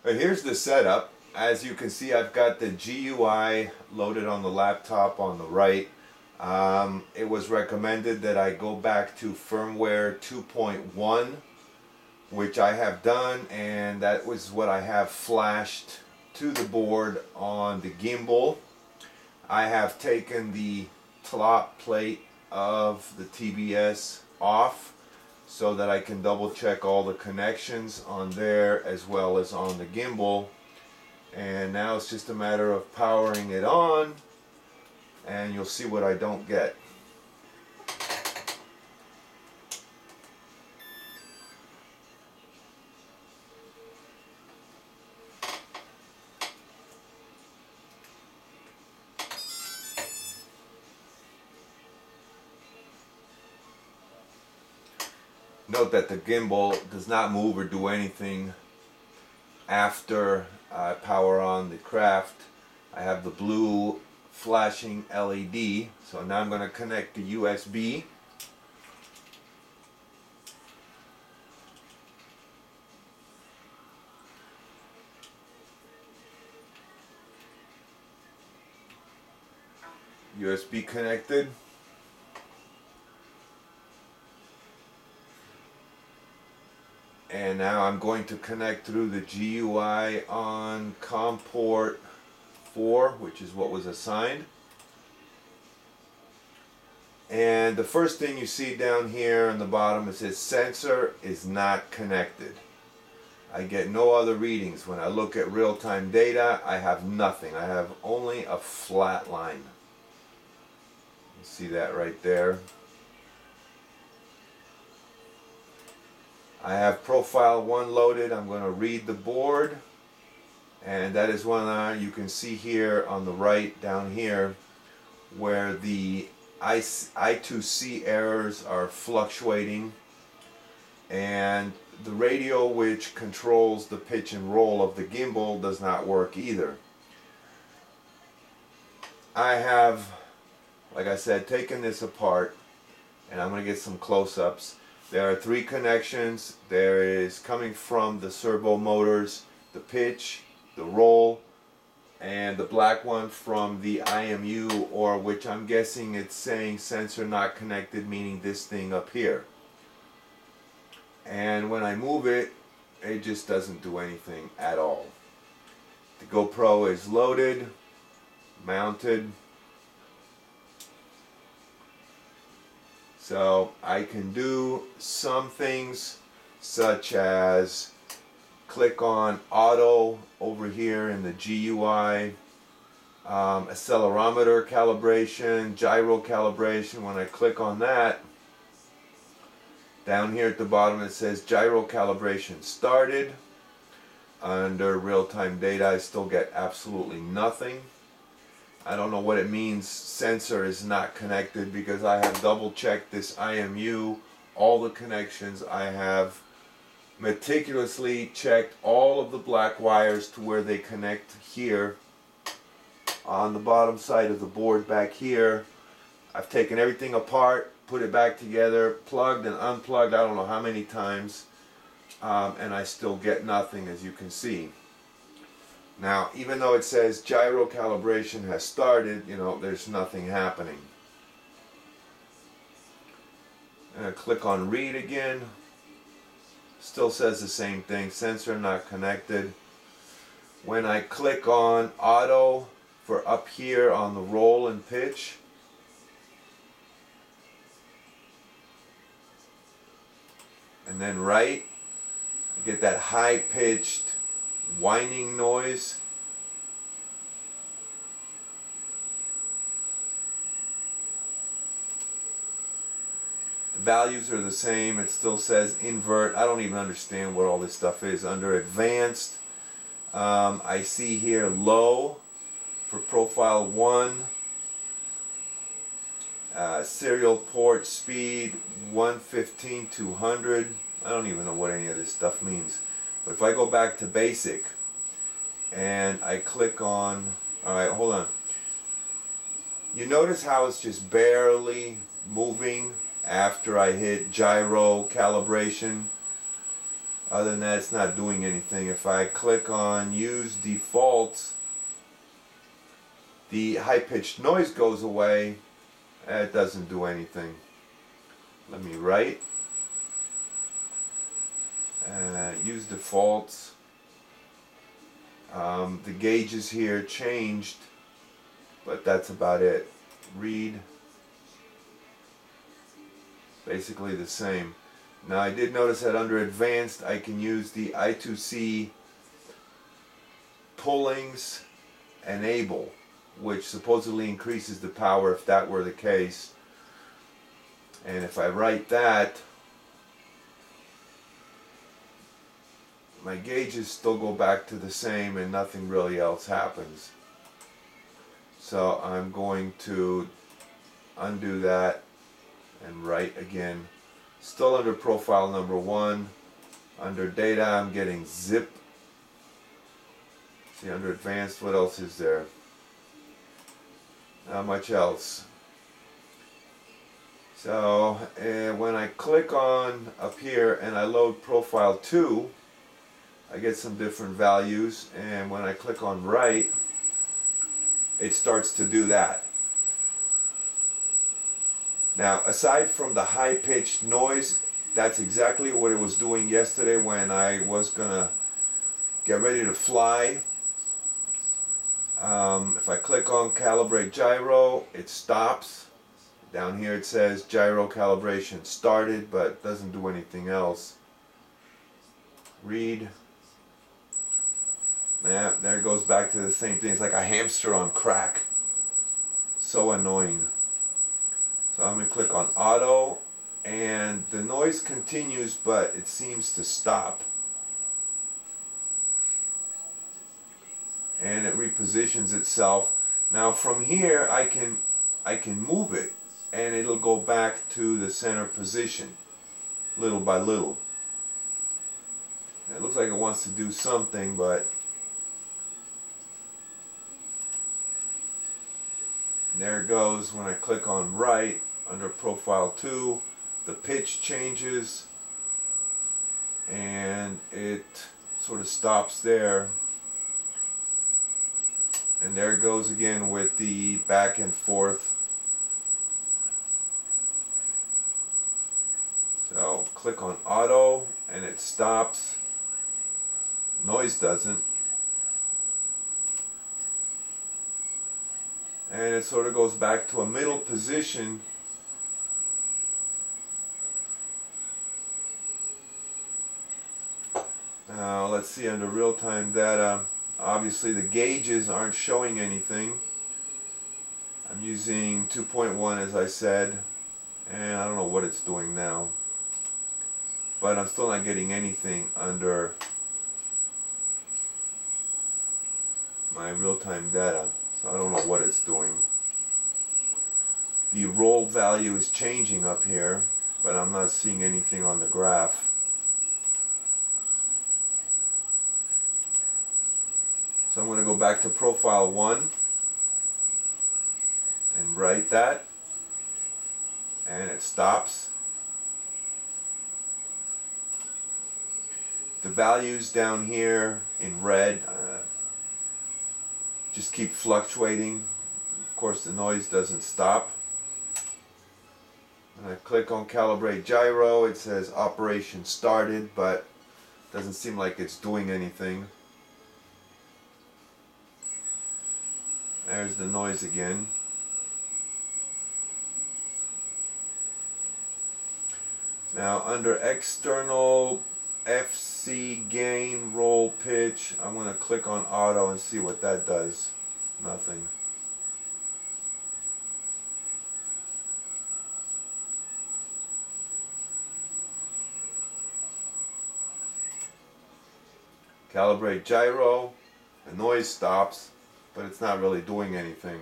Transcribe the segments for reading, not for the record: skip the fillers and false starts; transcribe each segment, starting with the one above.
Here's the setup. As you can see, I've got the GUI loaded on the laptop on the right. It was recommended that I go back to firmware 2.1, which I have done, and that was what I have flashed to the board on the gimbal. I have taken the top plate of the TBS off so that I can double check all the connections on there as well as on the gimbal. And now it's just a matter of powering it on, and you'll see what I don't get. Note that the gimbal does not move or do anything after I power on the craft. I have the blue flashing LED, so now I'm going to connect the USB. USB connected. And now I'm going to connect through the GUI on COM port 4, which is what was assigned. And the first thing you see down here on the bottom, it says sensor is not connected. I get no other readings. When I look at real-time data, I have nothing. I have only a flat line. You see that right there. I have profile 1 loaded. I'm going to read the board, and that is one you can see here on the right down here where the I2C errors are fluctuating, and the radio which controls the pitch and roll of the gimbal does not work either. I have, like I said, taken this apart, and I'm going to get some close-ups. There are 3 connections. There is coming from the servo motors, the pitch, the roll, and the black one from the IMU, or which I'm guessing it's saying sensor not connected, meaning this thing up here. And when I move it, it just doesn't do anything at all. The GoPro is loaded, mounted. So I can do some things such as click on auto over here in the GUI, accelerometer calibration, gyro calibration. When I click on that, down here at the bottom it says gyro calibration started. Under real-time data I still get absolutely nothing. I don't know what it means sensor is not connected, because I have double checked this IMU, all the connections. I have meticulously checked all of the black wires to where they connect here on the bottom side of the board back here. I've taken everything apart, put it back together, plugged and unplugged I don't know how many times, and I still get nothing, as you can see. Now, even though it says gyro calibration has started, you know, there's nothing happening. And I click on read again. Still says the same thing, sensor not connected. When I click on auto for up here on the roll and pitch, and then right, I get that high-pitched whining noise. The values are the same. It still says invert. I don't even understand what all this stuff is. Under advanced, I see here low for profile 1, serial port speed 115/200. I don't even know what any of this stuff means. But if I go back to basic and I click on, alright, hold on. You notice how it's just barely moving after I hit gyro calibration. Other than that, it's not doing anything. If I click on use defaults, the high-pitched noise goes away. It doesn't do anything. Let me write. Use defaults. The gauges here changed, but that's about it. Read. Basically the same. Now I did notice that under advanced I can use the I2C pullings enable, which supposedly increases the power if that were the case. And if I write that, my gauges still go back to the same and nothing really else happens. So I'm going to undo that and write again. Still under profile number 1. Under data I'm getting zip. See, under advanced, what else is there? Not much else. So when I click on up here and I load profile 2, I get some different values, and when I click on write, it starts to do that. Now, aside from the high-pitched noise, that's exactly what it was doing yesterday when I was gonna get ready to fly. If I click on calibrate gyro, it stops. Down here it says gyro calibration started, but doesn't do anything else. Read. Yeah, there it goes back to the same thing. It's like a hamster on crack. So annoying. So I'm going to click on auto, and the noise continues, but it seems to stop. And it repositions itself. Now from here I can move it, and it'll go back to the center position little by little. It looks like it wants to do something, but there it goes. When I click on write under profile 2, the pitch changes and it sort of stops there. And there it goes again with the back and forth. So click on auto and it stops. Noise doesn't. And it sort of goes back to a middle position. Now let's see under real-time data. Obviously the gauges aren't showing anything. I'm using 2.1 as I said, and I don't know what it's doing now. But I'm still not getting anything under my real-time data. So I don't know what it's doing. The roll value is changing up here, but I'm not seeing anything on the graph. So I'm going to go back to profile 1 and write that, and it stops. The values down here in red just keep fluctuating. Of course the noise doesn't stop. When I click on calibrate gyro, it says operation started, but doesn't seem like it's doing anything. There's the noise again. Now under external FC gain roll pitch, I'm going to click on auto and see what that does. Nothing. Calibrate gyro, the noise stops, but it's not really doing anything.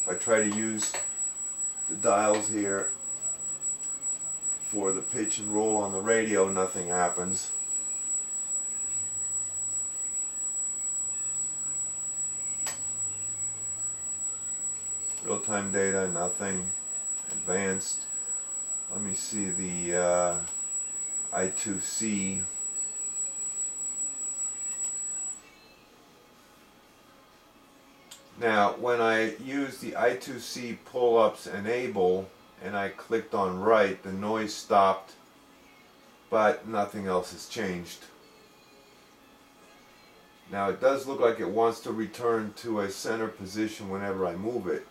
If I try to use the dials here for the pitch and roll on the radio, nothing happens. Real-time data, nothing. Advanced. Let me see the I2C. Now, when I use the I2C pull-ups enable and I clicked on right, the noise stopped, but nothing else has changed. Now, it does look like it wants to return to a center position whenever I move it.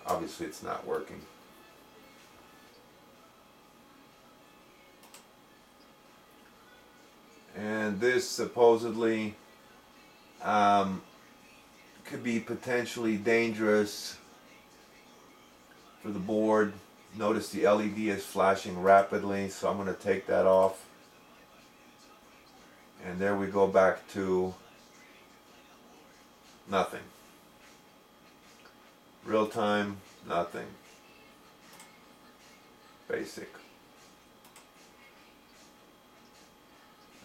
Obviously, it's not working. And this supposedly could be potentially dangerous for the board. Notice the LED is flashing rapidly, so I'm going to take that off. And there we go back to nothing. Real time, nothing. Basic.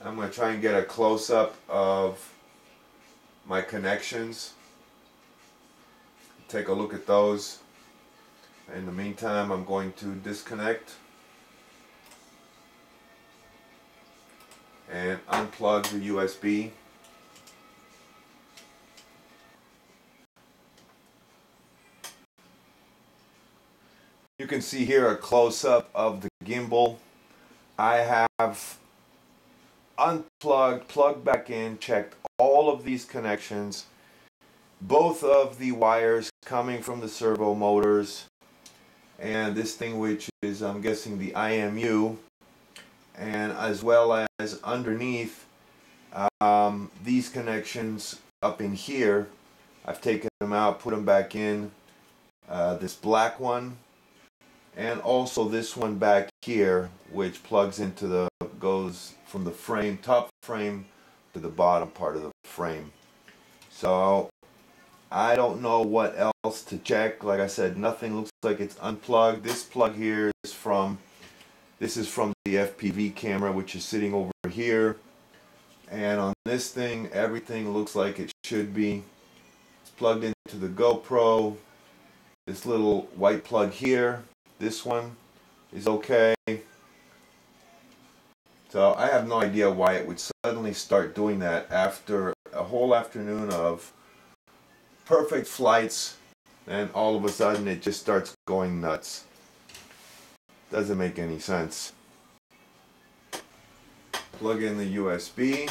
I'm going to try and get a close-up of my connections. Take a look at those. In the meantime, I'm going to disconnect and unplug the USB. You can see here a close-up of the gimbal. I have unplugged, plugged back in, checked all of these connections, both of the wires coming from the servo motors, and this thing which is, I'm guessing, the IMU, and as well as underneath these connections up in here. I've taken them out, put them back in, this black one, and also this one back here, which plugs into the, goes from the frame, top frame, to the bottom part of the frame. So I don't know what else to check. Like I said, nothing looks like it's unplugged. This plug here is from, this is from the FPV camera, which is sitting over here. And on this thing, everything looks like it should be. It's plugged into the GoPro. This little white plug here, this one is okay. So I have no idea why it would suddenly start doing that after a whole afternoon of perfect flights, and all of a sudden it just starts going nuts. Doesn't make any sense. Plug in the USB.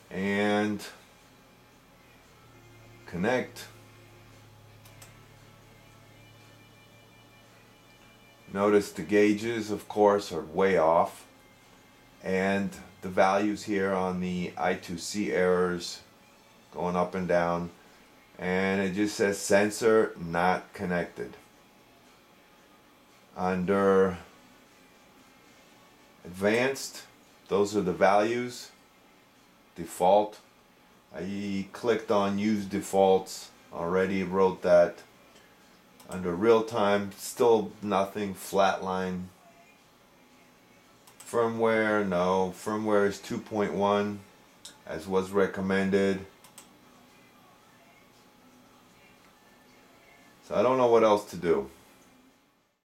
And connect. Notice the gauges, of course, are way off, and the values here on the I2C errors going up and down, and it just says sensor not connected. Under advanced, those are the values. Default, I clicked on use defaults, already wrote that. Under real time, still nothing, flatline. Firmware, no, firmware is 2.1 as was recommended. So I don't know what else to do.